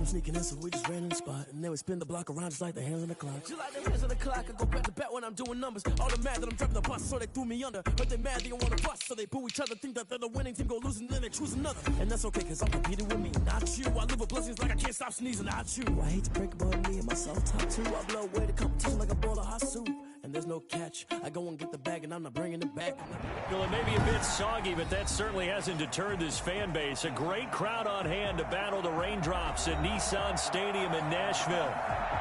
them sneaking in, so we just ran in the spot. And then we spin the block around just like the hands on the clock. Just like the hands on the clock, I go back to back when I'm doing numbers. All the mad that I'm dropping the bus, so they threw me under. But they mad, they don't want to bust, so they boo each other. Think that they're the winning team, go losing, then they choose another. And that's okay, cause I'm competing with me, not you. I live with blessings like I can't stop sneezing, not you. I hate to break it, but me and myself top two. I blow away the competition like a bowl of hot soup. And there's no catch. I go and get the bag, and I'm not bringing it back. Well, it may be a bit soggy, but that certainly hasn't deterred this fan base. A great crowd on hand to battle the raindrops at Nissan Stadium in Nashville.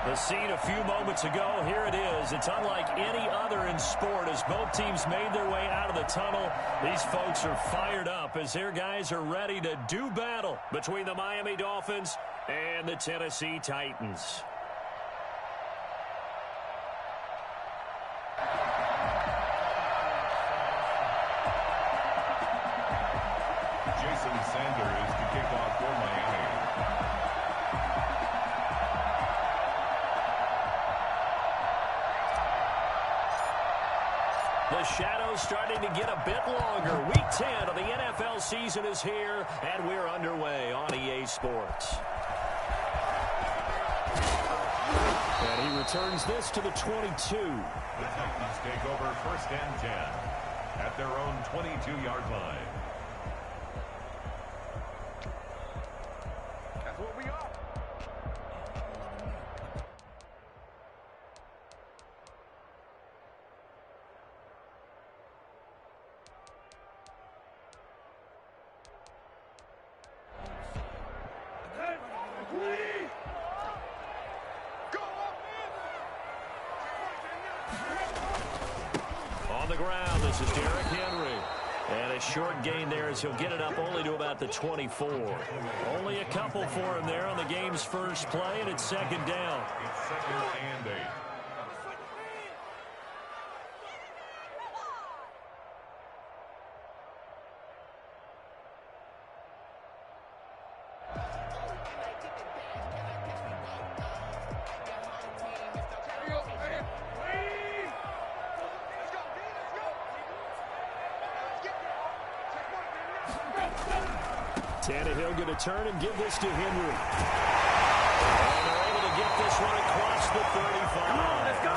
The scene a few moments ago, here it is. It's unlike any other in sport. As both teams made their way out of the tunnel, these folks are fired up as their guys are ready to do battle between the Miami Dolphins and the Tennessee Titans. Sanders to kick off for Miami. The shadow's starting to get a bit longer. Week 10 of the NFL season is here, and we're underway on EA Sports. And he returns this to the 22. The Titans take over 1st and 10 at their own 22-yard line. On the ground, this is Derrick Henry. And a short gain there as he'll get it up only to about the 24. Only a couple for him there on the game's first play, and it's 2nd down. It's 2nd and 8. Tannehill going to turn and give this to Henry. And they're able to get this one across the 35. Come on, let's go.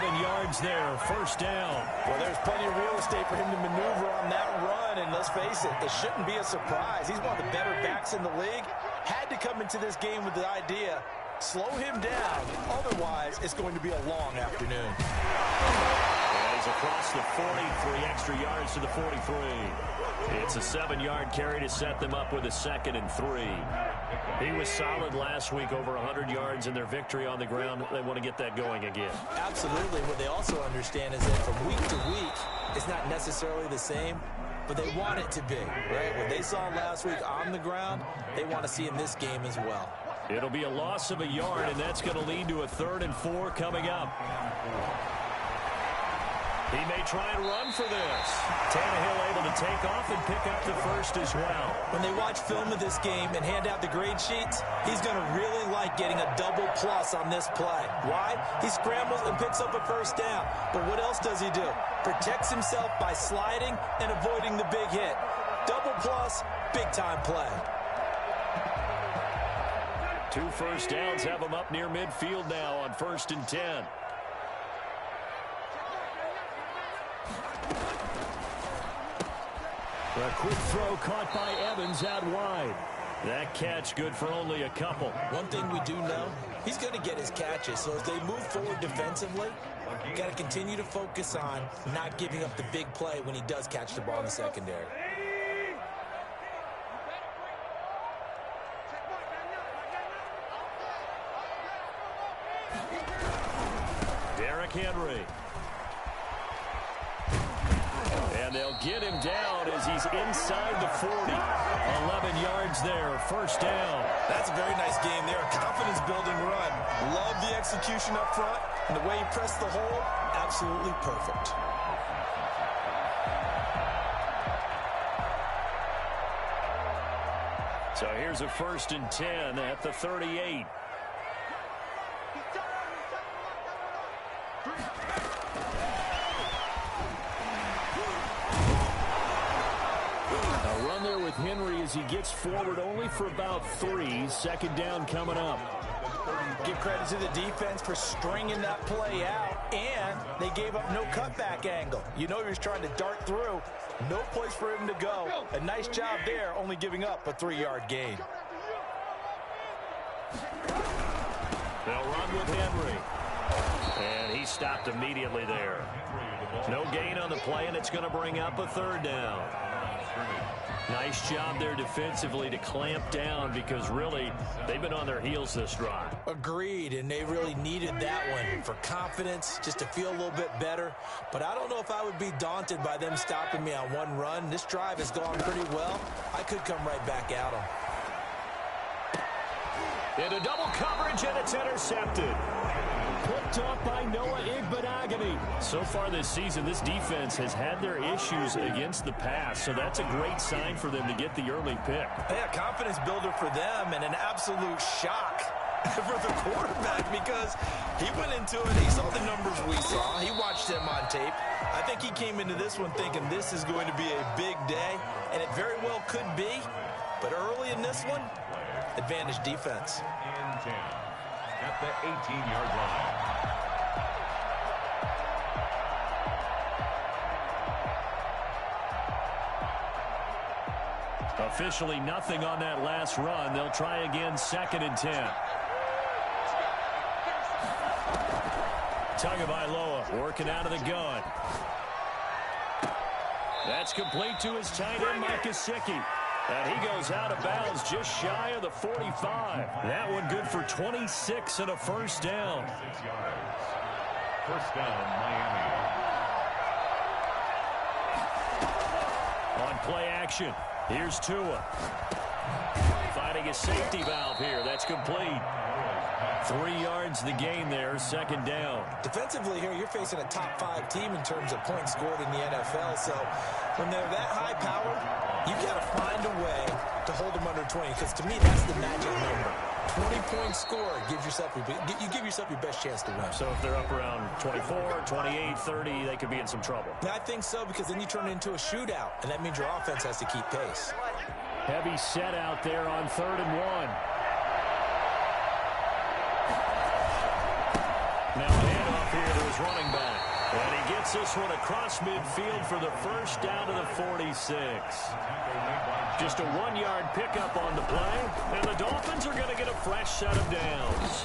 11 yards there, 1st down. Well, there's plenty of real estate for him to maneuver on that run, and let's face it, it shouldn't be a surprise. He's one of the better backs in the league. Had to come into this game with the idea, slow him down, otherwise it's going to be a long afternoon. And he's across the 40, 3 extra yards to the 43. It's a 7-yard carry to set them up with a 2nd and 3. He was solid last week, over 100 yards in their victory on the ground. They want to get that going again. Absolutely. What they also understand is that from week to week, it's not necessarily the same, but they want it to be, right? What they saw last week on the ground, they want to see in this game as well. It'll be a loss of a yard, and that's going to lead to a 3rd and 4 coming up. He may try and run for this. Tannehill able to take off and pick up the 1st as well. When they watch film of this game and hand out the grade sheets, he's going to really like getting a double plus on this play. Why? He scrambles and picks up a 1st down. But what else does he do? Protects himself by sliding and avoiding the big hit. Double plus, big-time play. 2 first downs have him up near midfield now on 1st and 10. A quick throw caught by Evans out wide. That catch good for only a couple. One thing we do know, he's going to get his catches. So as they move forward defensively, you got to continue to focus on not giving up the big play when he does catch the ball in the secondary. Derrick Henry. And they'll get him down as he's inside the 40. 11 yards there, 1st down. That's a very nice game there. A confidence-building run. Love the execution up front. And the way he pressed the hole, absolutely perfect. So here's a 1st and 10 at the 38. with Henry as he gets forward only for about 3. Second down coming up. Give credit to the defense for stringing that play out, and they gave up no cutback angle. You know he was trying to dart through. No place for him to go. A nice job there, only giving up a 3-yard gain. They'll run with Henry. And he stopped immediately there. No gain on the play, and it's going to bring up a 3rd down. Nice job there defensively to clamp down because really they've been on their heels this drive. Agreed, and they really needed that one for confidence, just to feel a little bit better. But I don't know if I would be daunted by them stopping me on one run. This drive has gone pretty well. I could come right back at them. Into double coverage, and it's intercepted. Picked up by Noah Igbenogany. So far this season, this defense has had their issues against the pass, so that's a great sign for them to get the early pick. Yeah, confidence builder for them, and an absolute shock for the quarterback because he went into it. He saw the numbers we saw. He watched them on tape. I think he came into this one thinking this is going to be a big day, and it very well could be. But early in this one, advantage defense. In 10 at the 18-yard line. Officially nothing on that last run. They'll try again, 2nd and 10. Tagovailoa working out of the gun. That's complete to his tight end, Mike Gesicki. And he goes out of bounds just shy of the 45. That one good for 26 and a 1st down. 6 yards. 1st down, Miami. On play action, here's Tua. Finding a safety valve here. That's complete. 3 yards the gain there, 2nd down. Defensively here, you're facing a top 5 team in terms of points scored in the NFL. So when they're that high powered, you've got to find a way to hold them under 20, because to me, that's the magic number. 20 points scored gives yourself you give yourself your best chance to win. So if they're up around 24, 28, 30, they could be in some trouble. Yeah, I think so, because then you turn it into a shootout, and that means your offense has to keep pace. Heavy set out there on 3rd and 1. Now a handoff here to his running back. And he gets this one across midfield for the 1st down to the 46. Just a 1-yard pickup on the play, and the Dolphins are going to get a fresh set of downs.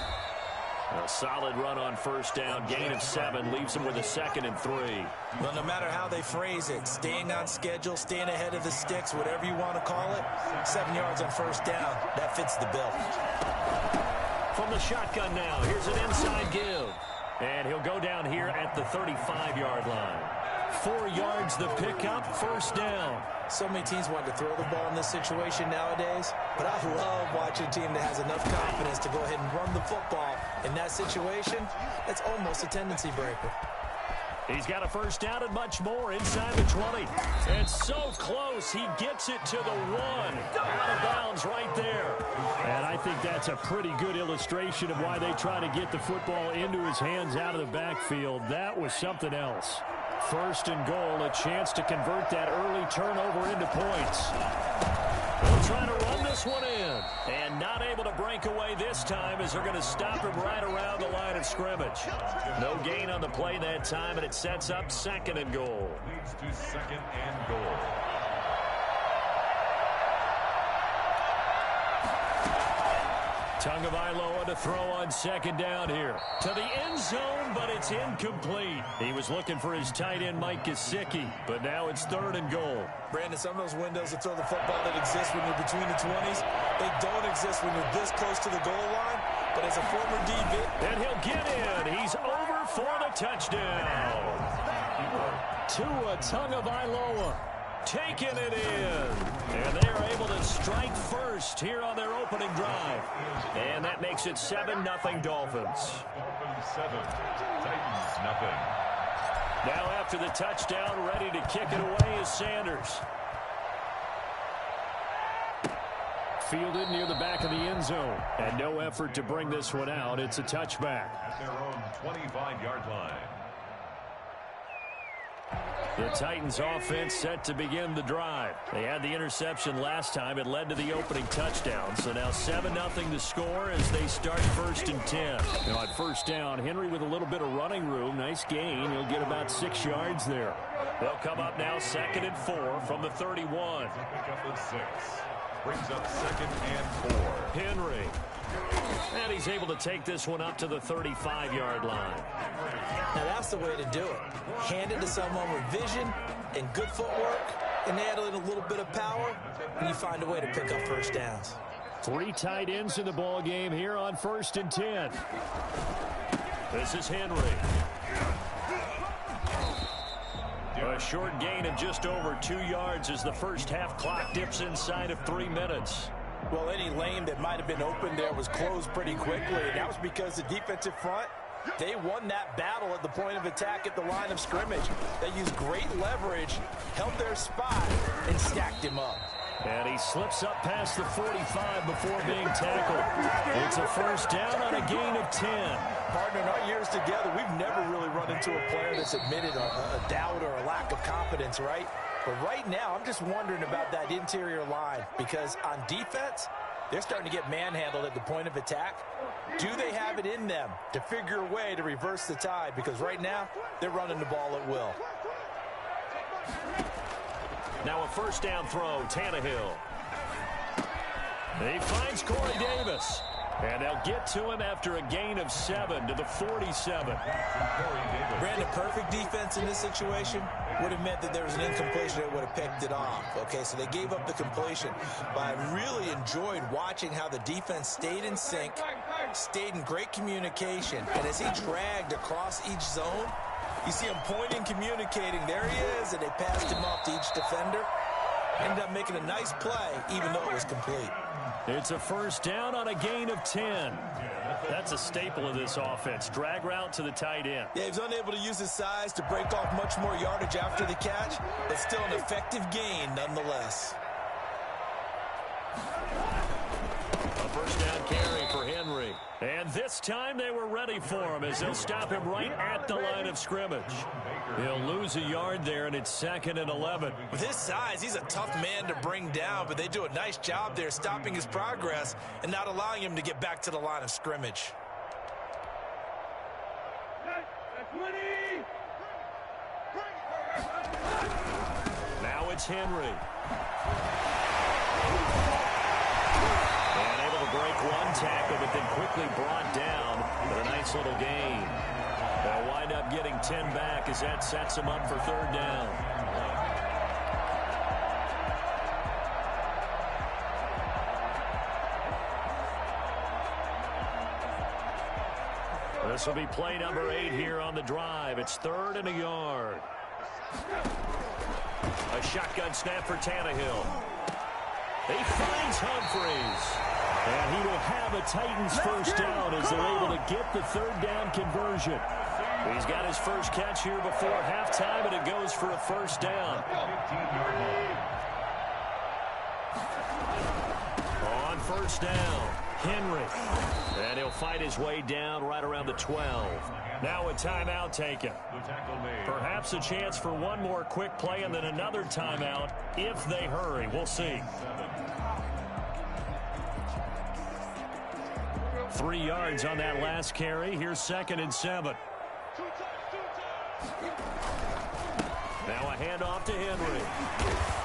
A solid run on 1st down, gain of 7, leaves them with a 2nd and 3. Well, no matter how they phrase it, staying on schedule, staying ahead of the sticks, whatever you want to call it, 7 yards on 1st down, that fits the bill. From the shotgun now, here's an inside give. And he'll go down here at the 35-yard line. 4 yards the pickup, 1st down. So many teams want to throw the ball in this situation nowadays, but I love watching a team that has enough confidence to go ahead and run the football. In that situation, that's almost a tendency breaker. He's got a 1st down and much more inside the 20. And so close, he gets it to the 1. Out of bounds right there. And I think that's a pretty good illustration of why they try to get the football into his hands out of the backfield. That was something else. 1st and goal, a chance to convert that early turnover into points. They'll try to run this one in. And not able to break away this time as they're going to stop him right around the line of scrimmage. No gain on the play that time, and it sets up 2nd and goal. Leads to 2nd and goal. Tagovailoa to throw on 2nd down here. To the end zone, but it's incomplete. He was looking for his tight end, Mike Gesicki, but now it's 3rd and goal. Brandon, some of those windows to throw the football that exist when you're between the 20s, they don't exist when you're this close to the goal line. But as a former DB... And he'll get in. He's over for the touchdown. Tua Tagovailoa taking it in. And they are able to strike first here on their opening drive. And that makes it 7-0 Dolphins. Dolphins 7, Titans nothing. Now after the touchdown, ready to kick it away is Sanders. Fielded near the back of the end zone. And no effort to bring this one out. It's a touchback. At their own 25-yard line. The Titans offense set to begin the drive. They had the interception last time. It led to the opening touchdown. So now 7-0 to score as they start 1st and 10. Now on 1st down, Henry with a little bit of running room. Nice gain. He'll get about 6 yards there. They'll come up now 2nd and 4 from the 31. Pick up with 6. Brings up 2nd and 4. Henry. And he's able to take this one up to the 35-yard line. Now that's the way to do it. Hand it to someone with vision and good footwork, and add in a little bit of power, and you find a way to pick up 1st downs. 3 tight ends in the ball game here on 1st and 10. This is Henry. A short gain of just over 2 yards as the first half clock dips inside of 3 minutes. Well, any lane that might have been open there was closed pretty quickly, and that was because the defensive front, they won that battle at the point of attack at the line of scrimmage. They used great leverage, held their spot, and stacked him up. And he slips up past the 45 before being tackled. It's a 1st down on a gain of 10. Partner, in our years together, we've never really run into a player that's admitted a doubt or a lack of confidence, right? But right now, I'm just wondering about that interior line because on defense, they're starting to get manhandled at the point of attack. Do they have it in them to figure a way to reverse the tide? Because right now, they're running the ball at will. Now a 1st down throw, Tannehill. He finds Corey Davis. And they'll get to him after a gain of 7 to the 47. Brandon, perfect defense in this situation would have meant that there was an incompletion that would have picked it off. Okay, so they gave up the completion. But I really enjoyed watching how the defense stayed in sync, stayed in great communication. And as he dragged across each zone, you see him pointing, communicating. There he is, and they passed him off to each defender. Ended up making a nice play, even though it was complete. It's a 1st down on a gain of 10. That's a staple of this offense. Drag route to the tight end. Yeah, he's unable to use his size to break off much more yardage after the catch, but still an effective gain nonetheless. A 1st down carry for Henry. And this time they were ready for him as they'll stop him right at the line of scrimmage. He'll lose a yard there, and it's 2nd and 11. With his size, he's a tough man to bring down, but they do a nice job there stopping his progress and not allowing him to get back to the line of scrimmage. Now it's Henry. And able to break one tackle, but then quickly brought down with a nice little gain. They'll wind up getting 10 back as that sets them up for 3rd down. This will be play number 8 here on the drive. It's 3rd and a yard. A shotgun snap for Tannehill. He finds Humphries. And he will have a Titans 1st down as they're able to get the 3rd down conversion. He's got his first catch here before halftime, and it goes for a 1st down. On 1st down, Henry. And he'll fight his way down right around the 12. Now a timeout taken. Perhaps a chance for one more quick play and then another timeout if they hurry. We'll see. 3 yards on that last carry. Here's 2nd and 7. Now a handoff to Henry.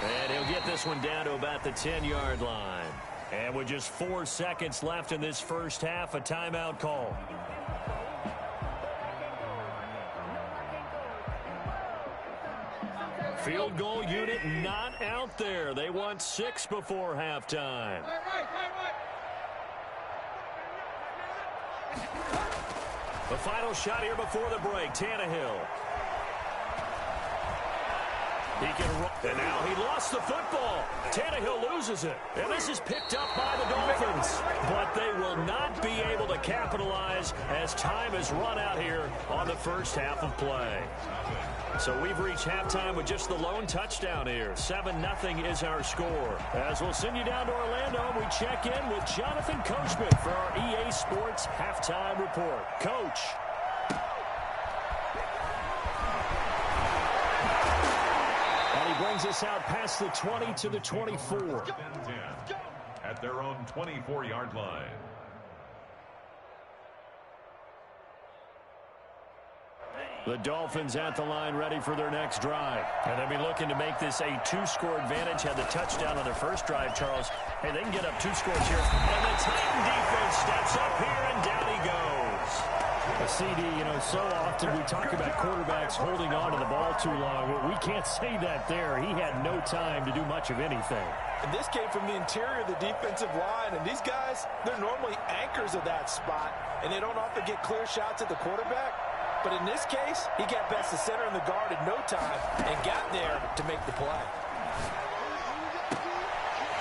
And he'll get this one down to about the 10-yard line. And with just 4 seconds left in this first half, a timeout call. Field goal unit not out there. They want 6 before halftime. The final shot here before the break. Tannehill. He can run. And now he lost the football. Tannehill loses it. And this is picked up by the Dolphins. But they will not be able to capitalize as time has run out here on the first half of play. So we've reached halftime with just the lone touchdown here. 7-0 is our score. As we'll send you down to Orlando, we check in with Jonathan Coachman for our EA Sports Halftime Report. Coach. sends us out past the 20 to the 24. At their own 24-yard line. The Dolphins at the line ready for their next drive. And they'll be looking to make this a two-score advantage. Had the touchdown on their first drive, Charles. Hey, they can get up 2 scores here. And the Titan defense steps up here, and down he goes. A CD, so often we talk about quarterbacks holding on to the ball too long. Well, we can't say that there. He had no time to do much of anything. And this came from the interior of the defensive line. And these guys, they're normally anchors of that spot. And they don't often get clear shots at the quarterback. But in this case, he got past the center and the guard in no time and got there to make the play.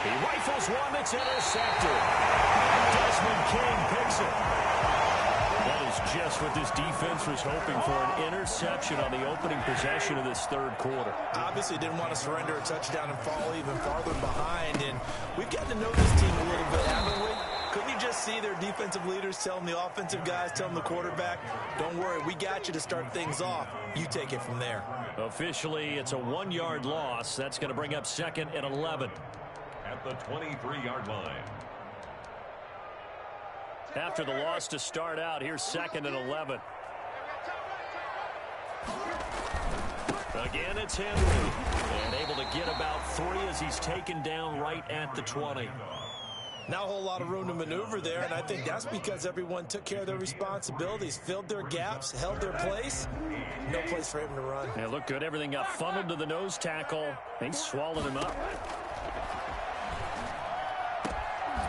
He rifles one that's intercepted. Desmond King picks it. That is just what this defense was hoping for, an interception on the opening possession of this third quarter. Obviously didn't want to surrender a touchdown and fall even farther behind. And we've gotten to know this team a little bit, haven't we? Couldn't you just see their defensive leaders telling the offensive guys, telling the quarterback, don't worry, we got you to start things off. You take it from there. Officially, it's a 1-yard loss. That's going to bring up 2nd and 11. At the 23-yard line. After the loss to start out, here's 2nd and 11. Again, it's Henry. And able to get about 3 as he's taken down right at the 20. Not a whole lot of room to maneuver there, and I think that's because everyone took care of their responsibilities, filled their gaps, held their place. No place for him to run. Yeah, looked good. Everything got funneled to the nose tackle. He swallowed him up.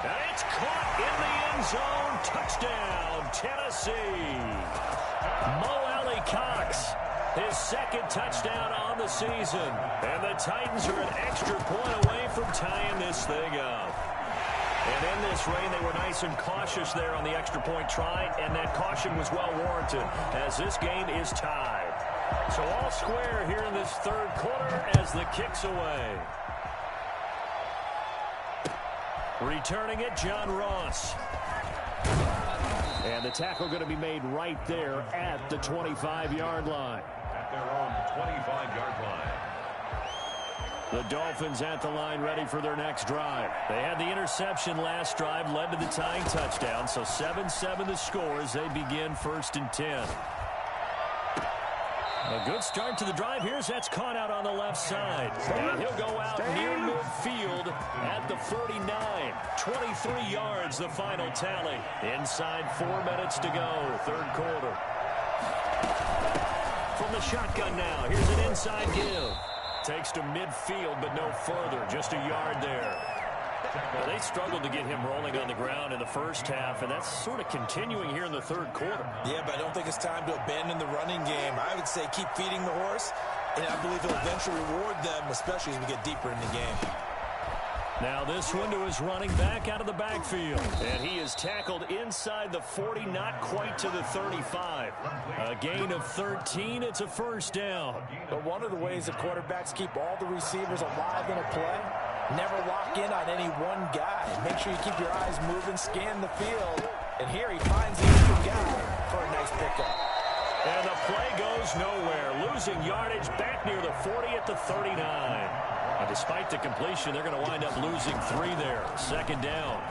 And it's caught in the end zone. Touchdown, Tennessee. Mo Alley Cox, his 2nd touchdown on the season. And the Titans are an extra point away from tying this thing up. And in this rain, they were nice and cautious there on the extra point try, and that caution was well warranted as this game is tied. So all square here in this third quarter as the kick's away. Returning it, John Ross. And the tackle going to be made right there at the 25-yard line. At their own 25-yard line. The Dolphins at the line ready for their next drive. They had the interception last drive, led to the tying touchdown, so 7-7 the score as they begin 1st and 10. A good start to the drive. That's caught out on the left side. And he'll go out near midfield at the 49. 23 yards, the final tally. Inside 4 minutes to go, third quarter. From the shotgun now, here's an inside give. Takes to midfield, but no further. Just a yard there. Well, they struggled to get him rolling on the ground in the first half, and that's sort of continuing here in the third quarter. Yeah, but I don't think it's time to abandon the running game. I would say keep feeding the horse, and I believe he'll eventually reward them, especially as we get deeper in the game. Now this one to his running back out of the backfield. And he is tackled inside the 40, not quite to the 35. A gain of 13, it's a first down. But one of the ways that quarterbacks keep all the receivers alive in a play, never lock in on any one guy. Make sure you keep your eyes moving, scan the field. And here he finds the open guy for a nice pickup. And the play goes nowhere. Losing yardage back near the 40 at the 39. And despite the completion, they're going to wind up losing 3 there. Second down.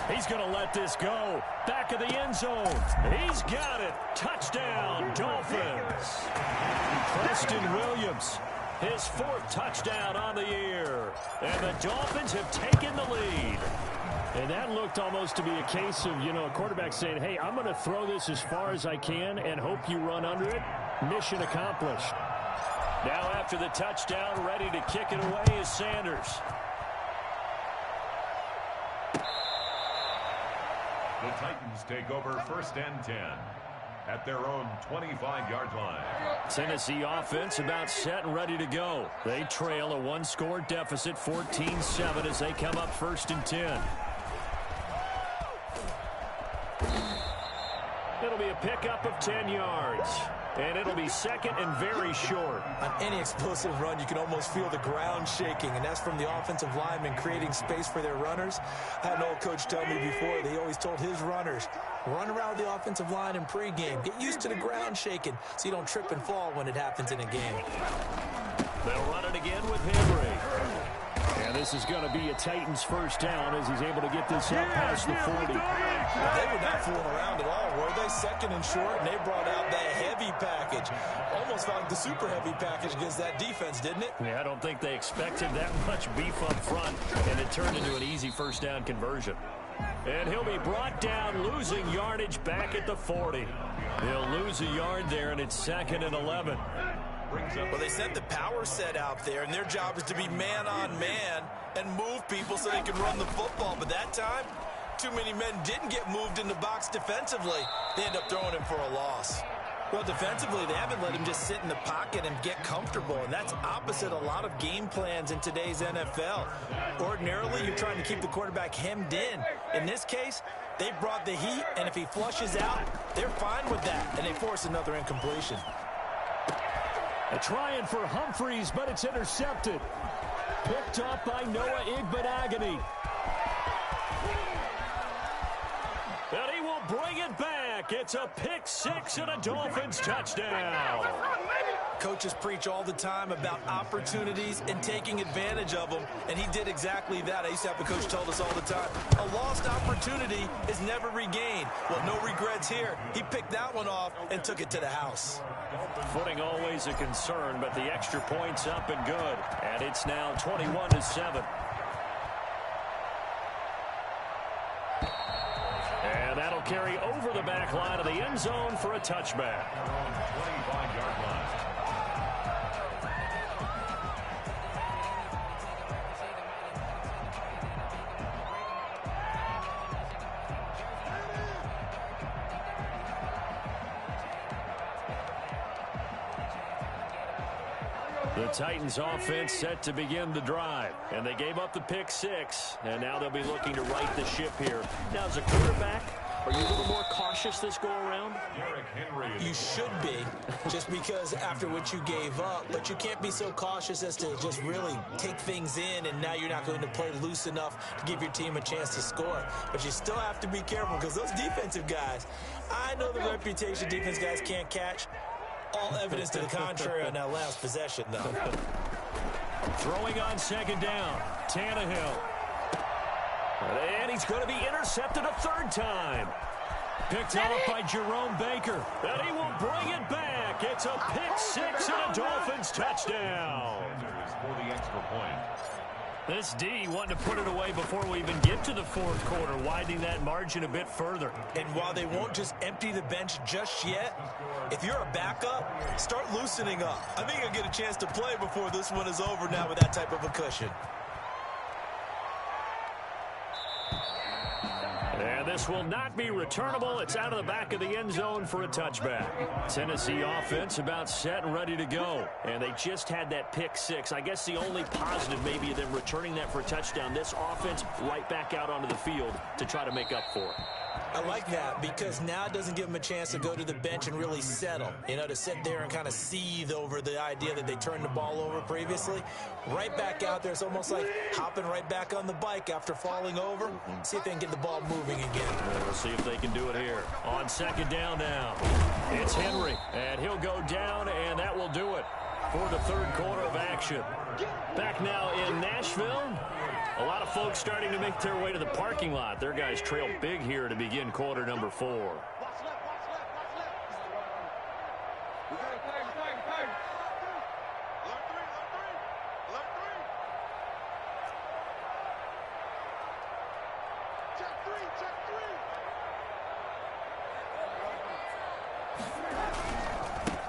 He's going to let this go. Back of the end zone. He's got it. Touchdown, Dolphins. Preston Williams, his 4th touchdown on the year. And the Dolphins have taken the lead. And that looked almost to be a case of, a quarterback saying, hey, I'm going to throw this as far as I can and hope you run under it. Mission accomplished. Now after the touchdown, ready to kick it away is Sanders. The Titans take over 1st and 10 at their own 25-yard line. Tennessee offense about set and ready to go. They trail a 1-score deficit, 14-7 as they come up 1st and 10. It'll be a pickup of 10 yards. And it'll be second and very short. On any explosive run, you can almost feel the ground shaking, and that's from the offensive linemen creating space for their runners. I had an old coach tell me before, they always told his runners, run around the offensive line in pregame. Get used to the ground shaking so you don't trip and fall when it happens in a game. They'll run it again with Henry. And this is going to be a Titans first down as he's able to get this up past the 40. They were not fooling around at all, were they? Second and short, and they brought out that heavy package. Almost felt like the super heavy package against that defense, didn't it? Yeah, I don't think they expected that much beef up front, and it turned into an easy first down conversion. And he'll be brought down, losing yardage back at the 40. He'll lose a yard there, and it's 2nd and 11. Well, they sent the power set out there, and their job is to be man-on-man and move people so they can run the football. But that time, too many men didn't get moved in the box defensively. They end up throwing him for a loss. Well, defensively, they haven't let him just sit in the pocket and get comfortable, and that's opposite a lot of game plans in today's NFL. Ordinarily, you're trying to keep the quarterback hemmed in. In this case, they brought the heat, and if he flushes out, they're fine with that, and they force another incompletion. They're trying for Humphreys, but it's intercepted. Picked up by Noah Igbenogany. And he will bring it back. It's a pick six and a Dolphins touchdown. Coaches preach all the time about opportunities and taking advantage of them, and he did exactly that. I used to have a coach told us all the time, a lost opportunity is never regained. Well, no regrets here. He picked that one off and took it to the house. Footing always a concern, but the extra point's up and good. And it's now 21-7. And that'll carry over the back line of the end zone for a touchback. 25-yard line. The Titans offense set to begin the drive, and they gave up the pick six, and now they'll be looking to right the ship here. Now, as a quarterback, are you a little more cautious this go-around? You should be, just because after what you gave up, but you can't be so cautious as to just really take things in, and now you're not going to play loose enough to give your team a chance to score. But you still have to be careful, because those defensive guys, I know the reputation defense guys can't catch. All evidence to the contrary on that last possession, though. Throwing on second down, Tannehill. And he's going to be intercepted a third time. Picked off by Jerome Baker. And he will bring it back. It's a pick six and a Dolphins touchdown. For the extra point. This D wanting to put it away before we even get to the fourth quarter, widening that margin a bit further. And while they won't just empty the bench just yet, if you're a backup, start loosening up. I think you'll get a chance to play before this one is over now with that type of a cushion. And this will not be returnable. It's out of the back of the end zone for a touchback. Tennessee offense about set and ready to go. And they just had that pick six. I guess the only positive maybe of them returning that for a touchdown. This offense right back out onto the field to try to make up for it. I like that because now it doesn't give them a chance to go to the bench and really settle. You know, to sit there and kind of seethe over the idea that they turned the ball over previously. Right back out there. It's almost like hopping right back on the bike after falling over. See if they can get the ball moving again. We'll see if they can do it here. On second down now, it's Henry. And he'll go down, and that will do it for the third quarter of action. Back now in Nashville. A lot of folks starting to make their way to the parking lot. Their guys trail big here to begin quarter number 4.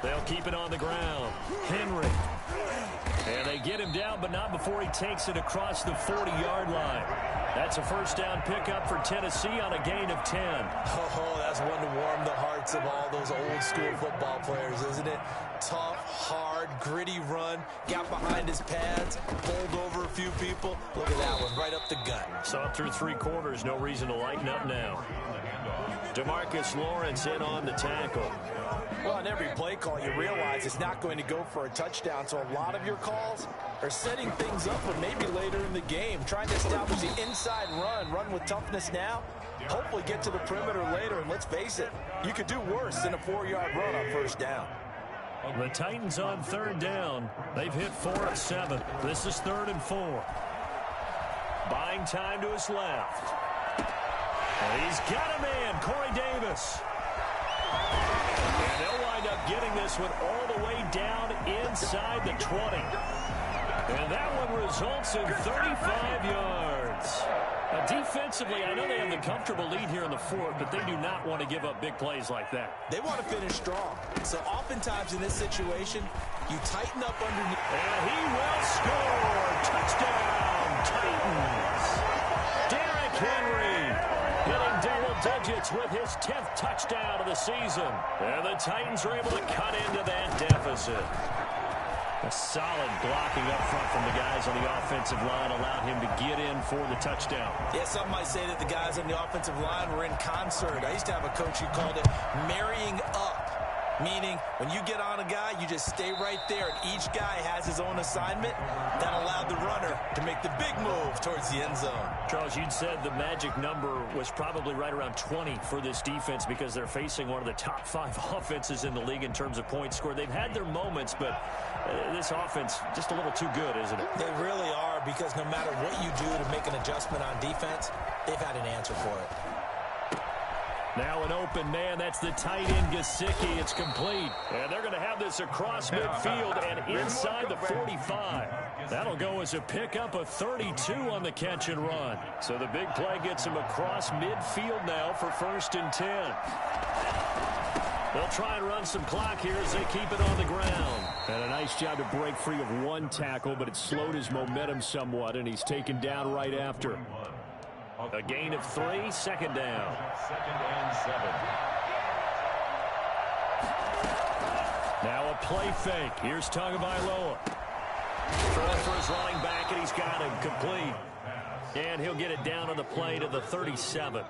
They'll keep it on the ground. Henry. And they get him down, but not before he takes it across the 40-yard line. That's a first down pickup for Tennessee on a gain of 10. Oh, that's one to warm the hearts of all those old-school football players, isn't it? Tough, hard, gritty run. Got behind his pads, bowled over a few people. Look at that one, right up the gut. Saw through 3 quarters, no reason to lighten up now. DeMarcus Lawrence in on the tackle. Well, on every play call, you realize it's not going to go for a touchdown, so a lot of your calls are setting things up for maybe later in the game, trying to establish the inside run with toughness now, hopefully get to the perimeter later, and let's face it, you could do worse than a 4-yard run on first down. The Titans on third down. They've hit 4 of 7. This is 3rd and 4. Buying time to his left. And he's got a man, Corey Davis. And they'll wind up getting this one all the way down inside the 20. And that one results in 35 yards. Defensively, I know they have the comfortable lead here in the 4th, but they do not want to give up big plays like that. They want to finish strong. So oftentimes in this situation, you tighten up underneath. And he will score. Touchdown, Titans. Derrick Henry hitting double digits with his 10th touchdown of the season. And the Titans are able to cut into that deficit. A solid blocking up front from the guys on the offensive line allowed him to get in for the touchdown. Yeah, some might say that the guys on the offensive line were in concert. I used to have a coach who called it marrying up, meaning when you get on a guy, you just stay right there, and each guy has his own assignment. That allowed the runner to make the big move towards the end zone. Charles, you'd said the magic number was probably right around 20 for this defense because they're facing one of the top 5 offenses in the league in terms of points scored. They've had their moments, but this offense just a little too good, isn't it? They really are, because no matter what you do to make an adjustment on defense, they've had an answer for it. Now an open man. That's the tight end, Gesicki. It's complete. And they're going to have this across midfield and inside the 45. That'll go as a pickup of 32 on the catch and run. So the big play gets him across midfield now for 1st and 10. They'll try and run some clock here as they keep it on the ground. And a nice job to break free of one tackle, but it slowed his momentum somewhat, and he's taken down right after. A gain of 3, 2nd down. 2nd and 7. Now a play fake. Here's Tagovailoa. Throwing for his running back, and he's got him complete. And he'll get it down on the play to the 37.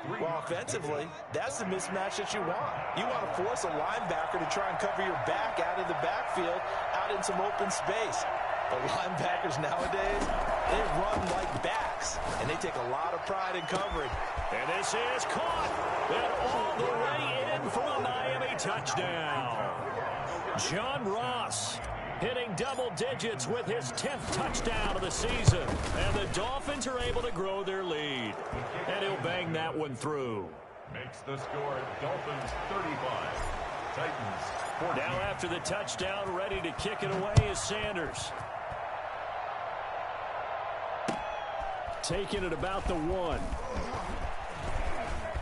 Well, offensively, that's the mismatch that you want. You want to force a linebacker to try and cover your back out of the backfield, out in some open space. The linebackers nowadays, they run like backs, and they take a lot of pride in covering. And this is caught, and all the way in for a Miami touchdown. John Ross hitting double digits with his 10th touchdown of the season. And the Dolphins are able to grow their lead. And he'll bang that one through. Makes the score Dolphins 35. Titans 14. Now after the touchdown, ready to kick it away is Sanders. Taking it about the 1.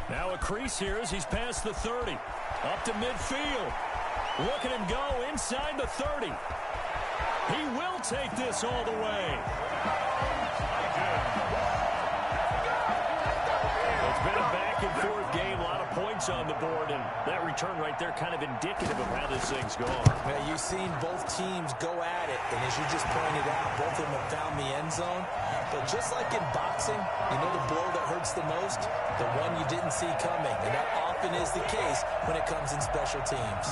Now a crease here as he's past the 30. Up to midfield. Look at him go inside the 30. He will take this all the way. It's been a back-and-forth game, a lot of points on the board, and that return right there kind of indicative of how this thing's going. Yeah, you've seen both teams go at it, and as you just pointed out, both of them have found the end zone. But just like in boxing, you know the blow that hurts the most? The one you didn't see coming, and that often is the case when it comes in special teams.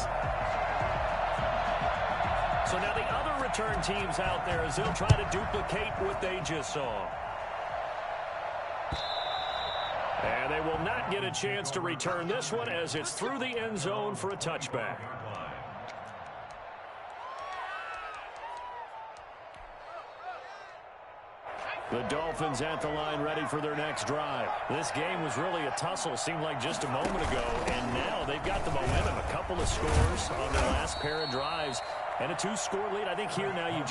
So now the other return teams out there as they'll try to duplicate what they just saw. And they will not get a chance to return this one as it's through the end zone for a touchback. The Dolphins at the line ready for their next drive. This game was really a tussle, seemed like just a moment ago, and now they've got the momentum. A couple of scores on their last pair of drives. And a 2-score lead. I think here now you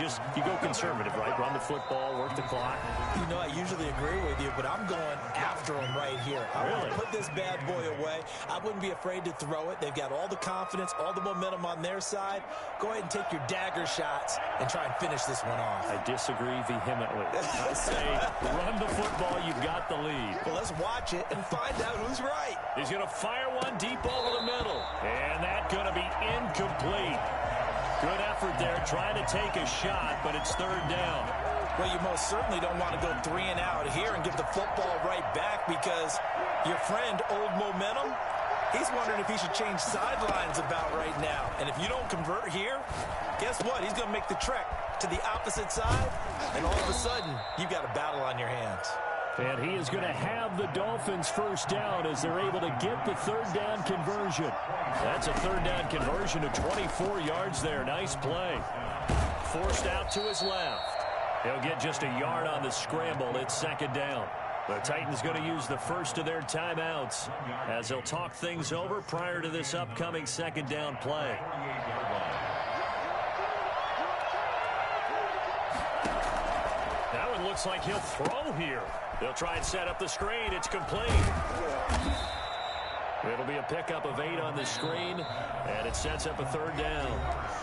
go conservative, right? Run the football, work the clock. You know, I usually agree with you, but I'm going after them right here. I want to put this bad boy away. I wouldn't be afraid to throw it. They've got all the confidence, all the momentum on their side. Go ahead and take your dagger shots and try and finish this one off. I disagree vehemently. I say run the football. You've got the lead. Well, let's watch it and find out who's right. He's going to fire one deep over the middle. And that's going to be incomplete. Good effort there, trying to take a shot, but it's 3rd down. Well, you most certainly don't want to go 3 and out here and give the football right back because your friend, Old Momentum, he's wondering if he should change sidelines about right now. And if you don't convert here, guess what? He's going to make the trek to the opposite side, and all of a sudden, you've got a battle on your hands. And he is going to have the Dolphins first down as they're able to get the third down conversion. That's a third down conversion of 24 yards there. Nice play. Forced out to his left. He'll get just a yard on the scramble. It's second down. The Titans going to use the first of their timeouts as they'll talk things over prior to this upcoming second down play. That one looks like he'll throw here. They'll try and set up the screen. It's complete. It'll be a pickup of 8 on the screen, and it sets up a third down.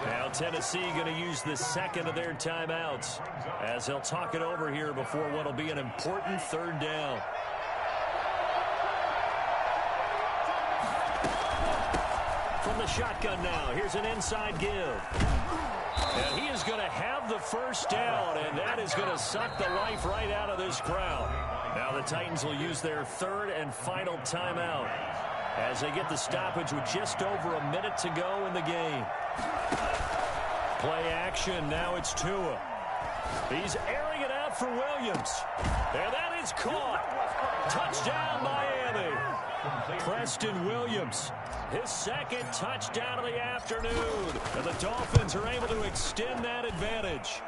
Now Tennessee going to use the second of their timeouts as they'll talk it over here before what will be an important third down. From the shotgun now, here's an inside give. And he is going to have the first down, and that is going to suck the life right out of this crowd. Now the Titans will use their third and final timeout as they get the stoppage with just over a minute to go in the game. Play action. Now it's Tua. He's airing it out for Williams. And that is caught. Touchdown, Miami. Preston Williams, his second touchdown of the afternoon. And the Dolphins are able to extend that advantage.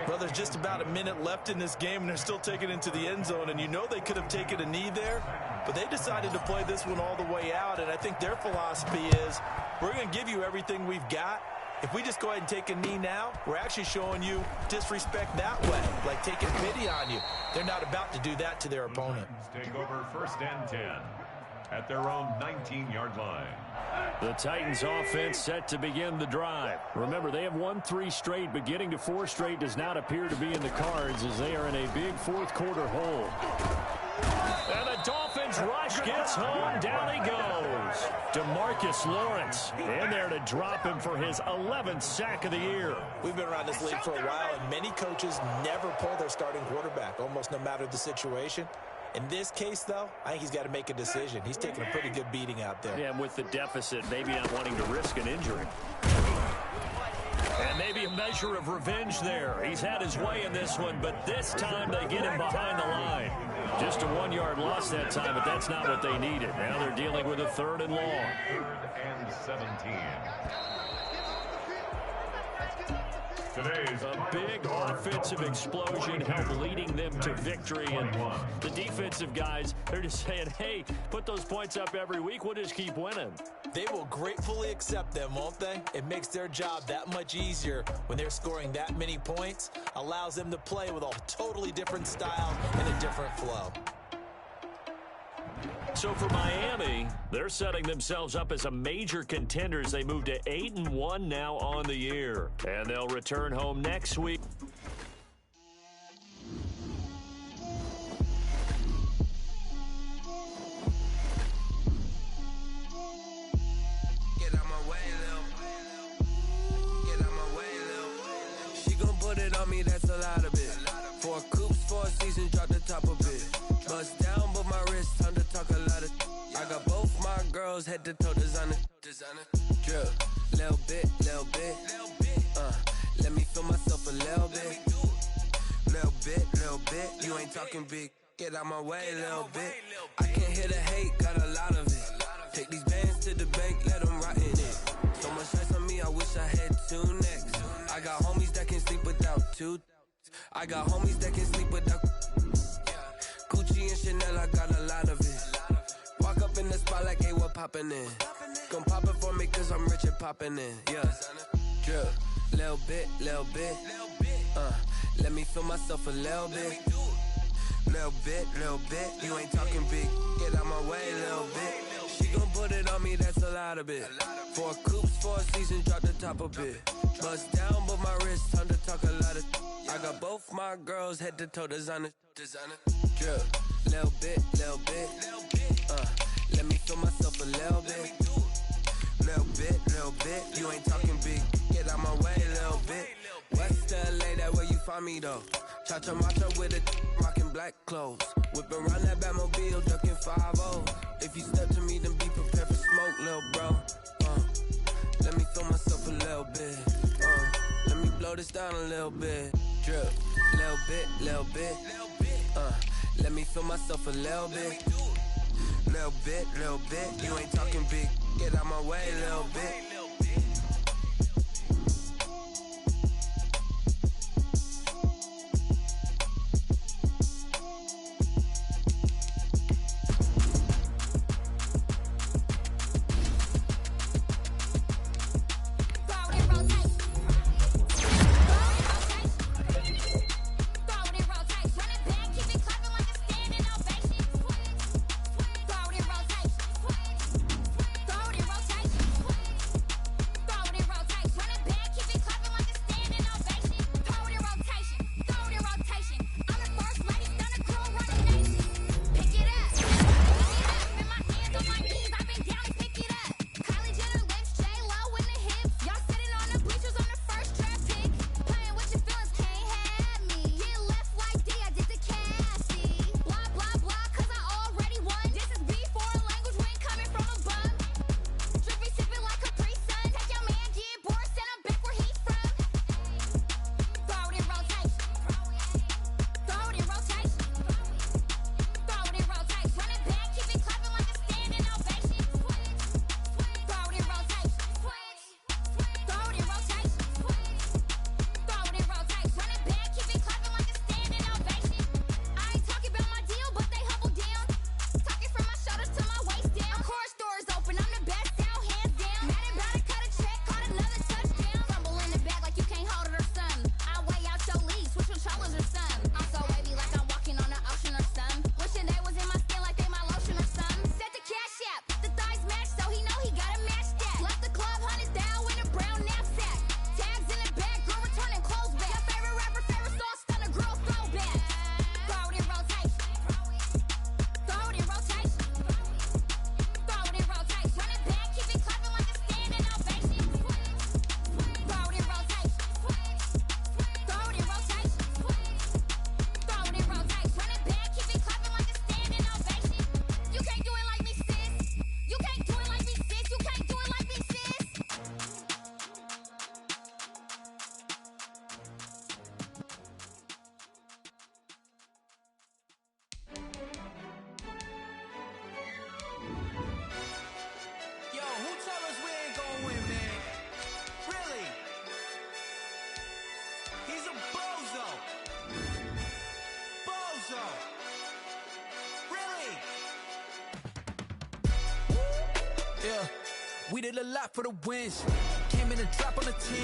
Well, there's just about a minute left in this game, and they're still taking it into the end zone. And you know they could have taken a knee there, but they decided to play this one all the way out. And I think their philosophy is, we're going to give you everything we've got. If we just go ahead and take a knee now, we're actually showing you disrespect that way, like taking pity on you. They're not about to do that to their opponent. Take over first and 10 at their own 19-yard line. The Titans offense set to begin the drive. Remember, they have won 3 straight, but getting to 4 straight does not appear to be in the cards as they are in a big fourth quarter hole. And the Dolphins rush gets home. Down he goes. DeMarcus Lawrence in there to drop him for his 11th sack of the year. We've been around this league for a while, and many coaches never pull their starting quarterback, almost no matter the situation. In this case, though, I think he's got to make a decision. He's taking a pretty good beating out there. Yeah, and with the deficit, maybe not wanting to risk an injury. And maybe a measure of revenge there. He's had his way in this one, but this time they get him behind the line. Just a 1-yard loss that time, but that's not what they needed. Now they're dealing with a third and long. 3rd and 17. Today's a big offensive explosion helped leading them to victory. And the defensive guys, they're just saying, hey, put those points up every week. We'll just keep winning. They will gratefully accept them, won't they? It makes their job that much easier when they're scoring that many points. Allows them to play with a totally different style and a different flow. So for Miami, they're setting themselves up as a major contender as they move to 8-1 now on the year. And they'll return home next week. Get out my way, Lil. Get out my way, Lil. She gon' put it on me, that's a lot of it. 4 coops, 4 seasons, drop the top of it. Bust down, but my wrist, time to talk a lot of. I got both my girls head to toe designer. Drill, little bit, little bit. Let me feel myself a little bit. Little bit. You ain't talking big. Get out my way, little bit. I can't hear the hate, got a lot of it. Take these bands to the bank, let them rot in it. So much stress on me, I wish I had 2 necks. I got homies that can sleep without 2. I got homies that can sleep without. Gucci and Chanel, I got a lot of it. Walk up in the spot like, hey, what poppin' in? Gon' pop it for me cause I'm rich and poppin' in. Yeah. Drill, little bit. Let me feel myself a little bit. Little bit. You ain't talking big. Get out my way, little bit. She gon' put it on me, that's a lot of it. 4 coops, 4 seasons, drop the top a bit. Bust down, but my wrist, time to talk a lot of. I got both my girls head to toe designer. Drill, little bit. Let me feel myself a little bit. Little bit. You ain't talking big. Get out my way, little bit. West LA, that where you find me though. Cha-cha matcha with a rockin' black clothes. Whip around that Batmobile, ducking 5-0. If you step to me, then be prepared for smoke, little bro. Let me feel myself a little bit. Let me blow this down a little bit. Drip, little bit. Let me feel myself a little bit. Little bit. You ain't talking big. Get out my way a little bit. We did a lot for the wins. Came in and drop on the 10.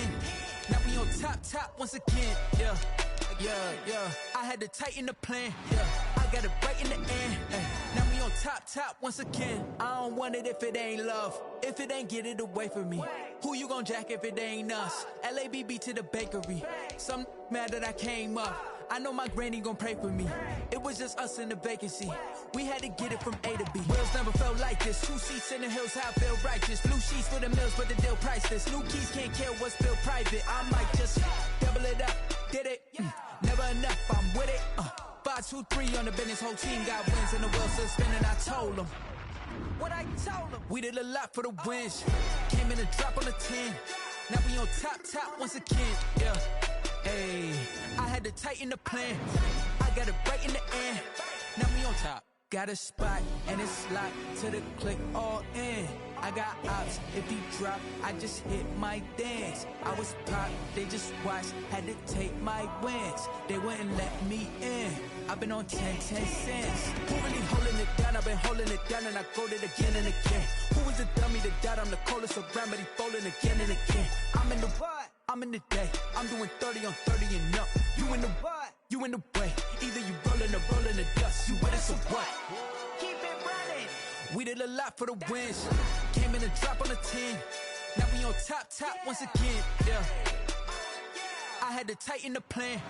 Now we on top once again. Yeah. I had to tighten the plan. Yeah, I got it right in the end. Now we on top once again. I don't want it if it ain't love. If it ain't, get it away from me. Who you gon' jack if it ain't us? LABB to the bakery. Some mad that I came up. I know my granny gon' pray for me. It was just us in the vacancy. We had to get it from A to B. Wheels never felt like this. 2 seats in the hills, how I feel righteous. Blue sheets for the mills, but the deal priceless. New keys can't care what's built private. I might just double it up. Did it? Never enough, I'm with it. 5, 2, 3 on the business. Whole team got wins and the wheels still spinning. I told them what I told them. We did a lot for the wins. Came in and drop on the 10. Now we on top once again. Yeah. Ayy, I had to tighten the plan. I got it right in the end. Now we on top. Got a spot and it's locked to the click all in. I got ops, if he drop, I just hit my dance. I was pop, they just watched, had to take my wins. They wouldn't let me in. I've been on 10 cents. Who really holding it down? I've been holding it down and I go it again and again. Who was the dummy to doubt? I'm the coldest around, but he folding again and again. I'm in the what? I'm in the day. I'm doing 30 on 30 and up. You in the what? You in the way. Either you rolling or rolling the dust. You with us or what? Keep it running. We did a lot for the wins. Came in and drop on the 10. Now we on top once again. Yeah. I had to tighten the plan.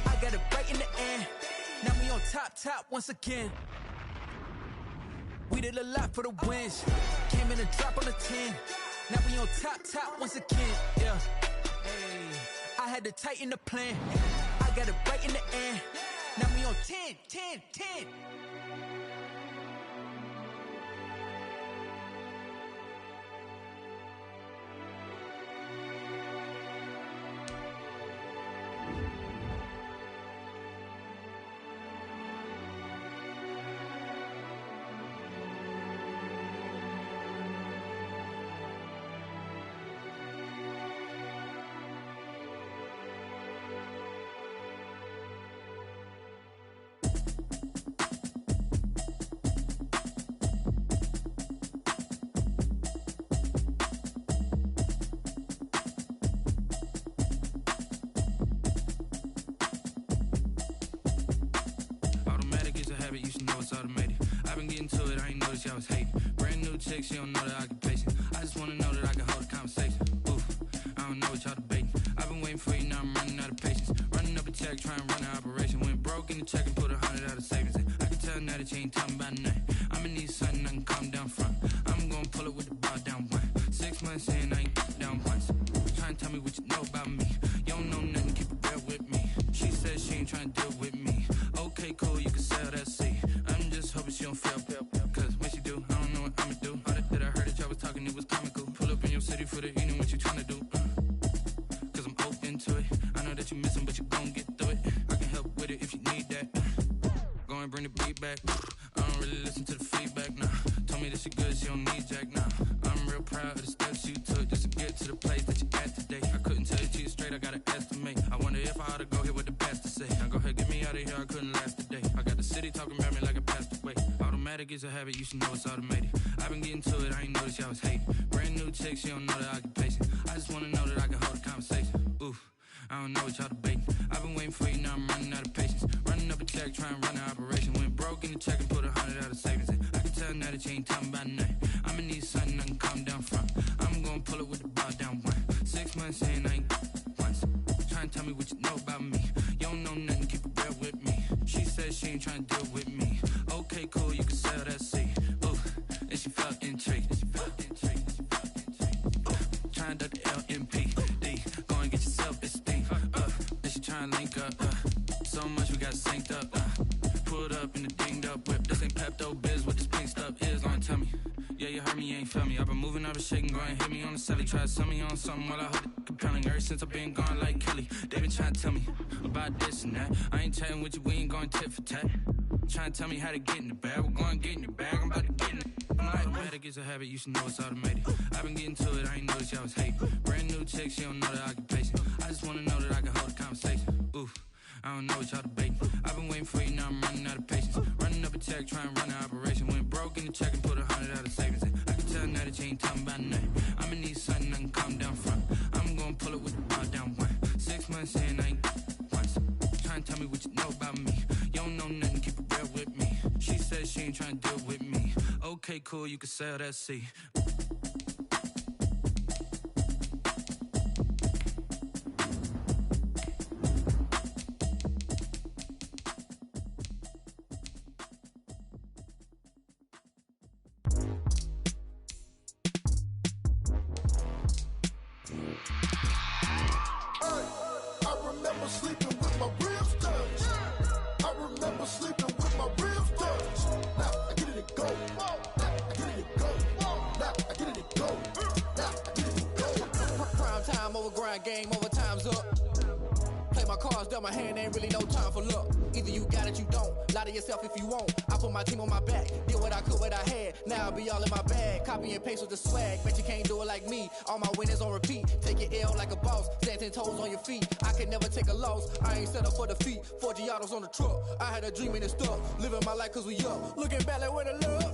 I got it right in the end. Now we on top once again. We did a lot for the wins. Came in and drop on the 10. Now we on top once again. Yeah. Hey, I had to tighten the plan. I got it right in the end. Now we on 10. notice I was hating. Brand new chick, she don't know the occupation. I just wanna know that I can hold a conversation. Oof, I don't know what y'all debating. I've been waiting for you, now I'm running out of patience. Running up a check, trying to run an operation. Went broke in the check and put 100 out of savings in. I can tell now that you ain't talking about nothing. I'ma need something I can calm down front. I'm gonna pull it with the bar down one. 6 months in, I ain't down once. Trying to tell me what you know about me. You don't know nothing, keep it real with me. She said she ain't trying to deal with me. Okay, cool, you can sell that seat. I'm just hoping she don't fail. Cause when she do, I don't know what I'ma do. All that I heard that y'all was talking, it was comical. Pull up in your city for the evening, what you trying to do? Cause I'm open to it. I know that you missing, but you gon' get through it. I can help with it if you need that. Go and bring the beat back. I don't really listen to the feedback, nah. Told me that she good, she don't need jack, nah. I'm real proud of the steps you took just to get to the place that you at today. I couldn't tell you to you straight, I gotta estimate. I wonder if I ought to go here with the best to say. Now go ahead, get me out of here, I couldn't last today. I got the city talking about me like I passed away. Automatic is a habit, you should know it's automated. I've been getting to it, I ain't noticed y'all was hating. Brand new chick, she don't know the occupation. I just wanna know that I can hold a conversation. Oof, I don't know what y'all debating. I've been waiting for you, now I'm running out of patience. Running up a check, trying to run an operation. Went broke in the check and put 100 out of savings in. I can tell now that you ain't talking about nothing. I'ma need something I can calm down from. I'm gonna pull it with the bar down one. 6 months in, I ain't once. Trying to tell me what you know about me. You don't know nothing, keep it real with me. She said she ain't trying to deal with me. Okay, cool, you can sell that seat. Ooh, and she felt intrigued. Trying to duck the LMPD. Go and get your self-esteem. And she trying to link up. So much we got synced up. Pulled up in the dinged up whip. This ain't Pepto-Biz, what this pink stuff is. Don't tell me. Yeah, you heard me, you ain't feel me. I've been moving, I've been shaking, go and hit me on the celly. Try to sell me on something while I hold it compelling. Ever since I've been gone like Kelly, they been trying to tell me about this and that. I ain't chatting with you, we ain't going tit for tat. Trying to tell me how to get in the bag. We're going to get in the bag, I'm about to get in it. Automatic is a habit, you should know it's automated. I've been getting to it, I ain't noticed y'all was hating. Brand new chick, she don't know the occupation. I just wanna know that I can hold a conversation. Oof, I don't know what y'all debating. I've been waiting for you, now I'm running out of patience. Running up a check, trying to run an operation. Went broke in the check and put 100 out of savings in. I can tell now that you ain't talking about nothing. I'ma need something I can calm down from. I'm gonna pull it with the bar down one. 6 months in, I ain't once. Trying to tell me what you know about me. You don't know nothing, keep it real with me. She said she ain't trying to deal with me. Okay, cool, you can sell that seat. Game over, time's up. Play my cards, dealt my hand, ain't really no time for luck. Either you got it, you don't. Lie to yourself if you won't. I put my team on my back, did what I could, what I had. Now I'll be all in my bag. Copy and paste with the swag. Bet you can't do it like me. All my winners on repeat. Take your L like a boss. Stand 10 toes on your feet. I can never take a loss. I ain't set up for defeat. 4 Giottos on the truck. I had a dream and it stuck. Living my life cause we up. Looking back like where the love.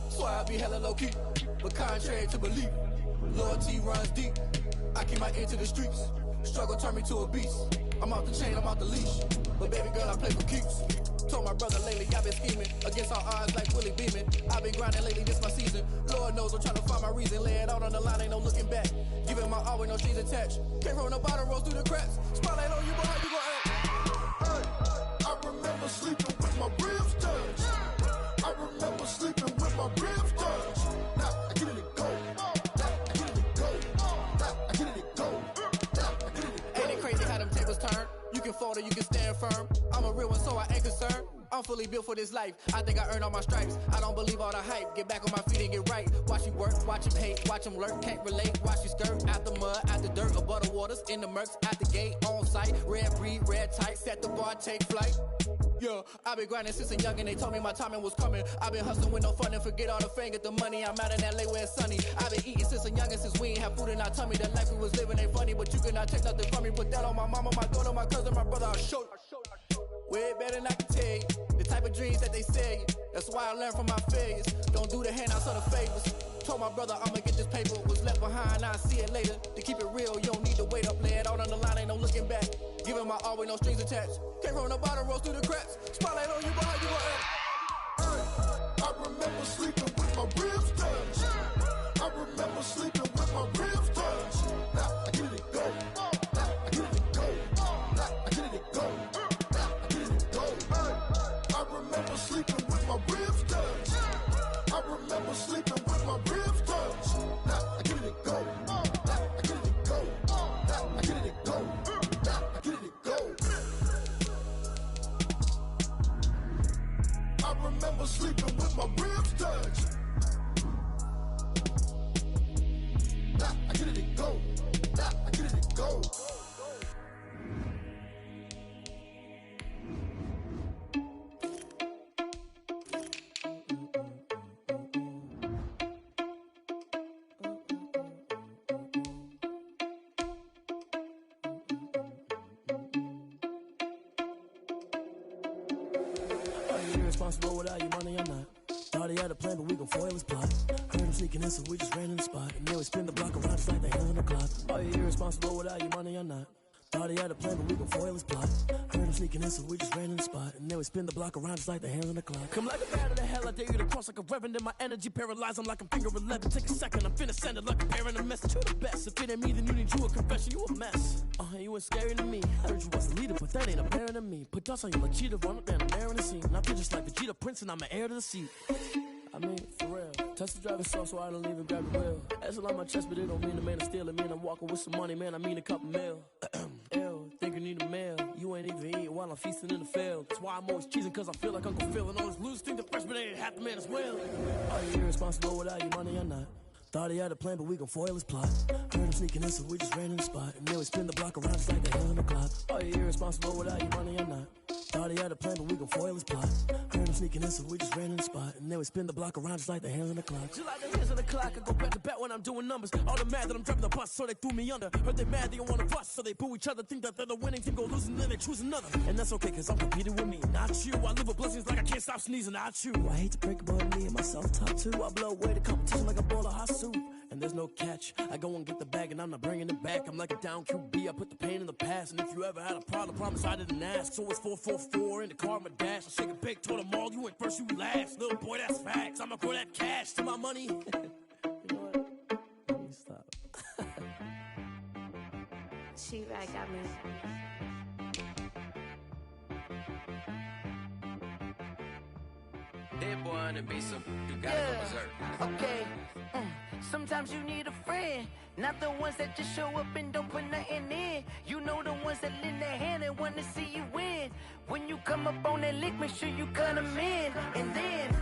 So I be hella low key. But contrary to belief, loyalty runs deep. I keep my ear to the streets. Struggle turned me to a beast. I'm off the chain, I'm off the leash. But baby girl, I play for keeps. Told my brother lately, I've been scheming. Against all odds like Willie Beeman. I've been grinding lately, this my season. Lord knows I'm trying to find my reason. Lay it out on the line, ain't no looking back. Giving my all with no strings attached. Came from the bottom, rose through the cracks. Spotlight on you, but how you gon' act? Hey, I remember sleeping with my ribs touched. I remember sleeping with my ribs touched. Now I get it and go. Turn. You can fold or you can stand firm. I'm a real one, so I ain't concerned. I'm fully built for this life. I think I earned all my stripes. I don't believe all the hype. Get back on my feet and get right. Watch you work, watch him hate, watch him lurk. Can't relate, watch you skirt. Out the mud, out the dirt, above the waters, in the murks, out the gate, on site. Red breed, red tight, set the bar, take flight. Yeah, I been grinding since a youngin'. They told me my timing was coming. I been hustling with no fun and forget all the fame, get the money. I'm out in LA where it's sunny. I been eating since a youngin', since we ain't have food in our tummy. The life we was living ain't funny, but you cannot take nothing from me. Put that on my mama, my daughter, my cousin, my brother. I'll show you. Way better than I can tell you. The type of dreams that they sell you. That's why I learned from my failures. Don't do the handouts or the favors. Told my brother I'ma get this paper. Was left behind, I'll see it later. To keep it real, you don't need to wait up. Lay it out on the line, ain't no looking back. Giving my all with no strings attached. Came from the bottom, rose through the cracks. Spotlight on you, but how you gon' act? I remember irresponsible without your money, I'm not. Thought he had a plan, but we gon' foil his plot. Heard him sneaking in, so we just ran in the spot. And then we spin the block around just like the hands on the clock. Are you irresponsible without your money, I'm not. Thought he had a plan, but we gon' foil his plot. Heard him sneaking in, so we just ran in the spot. And then we spin the block around just like the hands on the clock. Come like a bat of the hell, I dare you to cross like a reverend. And my energy paralyzed, I'm like I'm finger 11. Take a second, I'm finna send it like a parent a message. You the best, if it ain't me, then you need you a confession. You a mess, you ain't scary to me. I heard you was a leader, but that ain't apparent to me. Put dust on you like cheetah, run up and I'm airing the scene. And I feel just like Vegeta Prince and I'm an heir to the seat. I mean, for real. Touch the driver's soft so I don't even grab the wheel. That's on my chest, but it don't mean the man is stealing. Man, I'm walking with some money, man, I mean a couple mil. Ew, think you need a meal. You ain't even eating while I'm feasting in the field. That's why I'm always cheesing, cause I feel like Uncle Phil. And all this loose think the freshman ain't half the man as well. Are you irresponsible without your money or not? Thought he had a plan, but we gon' foil his plot. Heard him sneaking in, so we just ran in the spot. And then we spin the block around just like the hands on the clock. Are you irresponsible without your money or not? Thought he had a plan, but we gon' foil his plot. Heard him sneaking in, so we just ran in the spot. And then we spin the block around just like the hands on the clock. Just like the hands on the clock, I go back to back when I'm doing numbers. All the mad that I'm driving the bus, so they threw me under. Heard they mad, they don't wanna bust, so they boo each other. Think that they're the winning team, go losing, then they choose another. And that's okay, cause I'm competing with me, not you. I live with blessings like I can't stop sneezing, not you. I hate to break it, but me and myself top two. I blow away the competition like a bowl of hot soup. And there's no catch. I go and get the bag and I'm not bringing it back. I'm like a down QB, I put the pain in the past. And if you ever had a problem, promise I didn't ask. So it's 444 in the car, my dash. I shake a big, told them all, you ain't first, you last. Little boy, that's facts. I'ma grow that cash to my money. You know what? Let me stop. She right, got me. That boy on the beat, so you gotta go berserk. Okay. Sometimes you need a friend, not the ones that just show up and don't put nothing in. You know the ones that lend their hand and want to see you win. When you come up on that lick, make sure you cut them in. And then